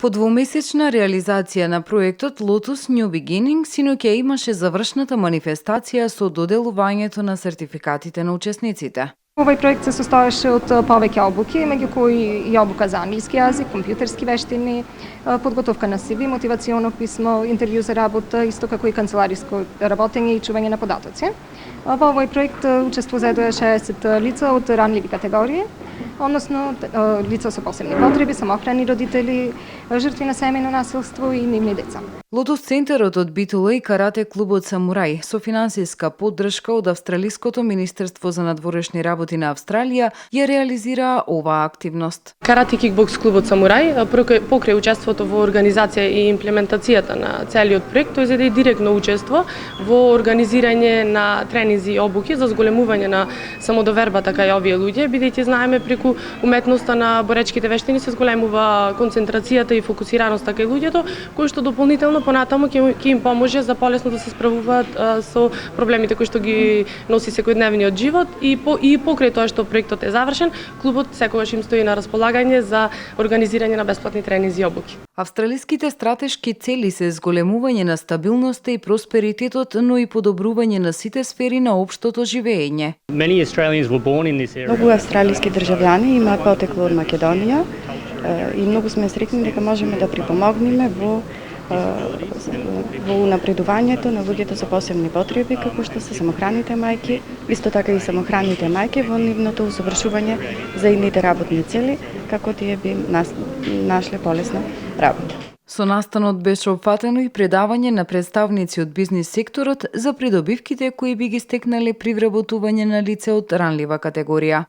По двумесечна реализација на проектот Lotus New Beginning, синоќа имаше завршната манифестација со доделувањето на сертификатите на учесниците. Ovaj projekt se sastojaše od poveke obuke, među koji i obuka za angielski jezik, kompjuterski veštini, подготовка на CV, мотивационо писмо, интервју за работа, исто како и канцеларијско работење и чување на податоци. Во овој проект учествува 60 лица од ранливи категории, односно лица со посебни потреби, самохрани родители, жртви на семејно насилство и нивни деца. Лотус центарот од Битола и карате клубот Самурај со финансиска поддршка од Австралиското министерство за надворешни работи на Австралија ја реализира оваа активност. Карате кикбокс клубот Самурај покрај учеството во организација и имплементацијата на целиот проект, тој зеде директно учество во организирање на тренинзи и обуки за зголемување на самодовербата кај овие луѓе, бидејќи знаеме преку уметноста на боречките вештини се зголемува концентрацијата и фокусираноста кај луѓето, кои што дополнително понатаму ќе им поможе за полесно да се справуваат со проблемите кои што ги носи секојдневниот живот и покрај тоа што проектот е завршен, клубот секогаш им стои на располагање за организирање на бесплатни тренинзи и обуки. Австралиските стратешки цели се зголемување на стабилноста и просперитетот, но и подобрување на сите сфери на општото живење. Многу австралиски државјани имаат потекло од Македонија и многу сме среќни дека можеме да припомогнеме во унапредувањето на луѓето со посебни потреби, како што се самохраните мајки, исто така и самохраните мајки во нивното усовршување за идните работни цели, како тие би нашле полесна работа. Со настанот беше опфатено и предавање на представници од бизнис секторот за придобивките кои би ги стекнале при вработување на лице од ранлива категорија.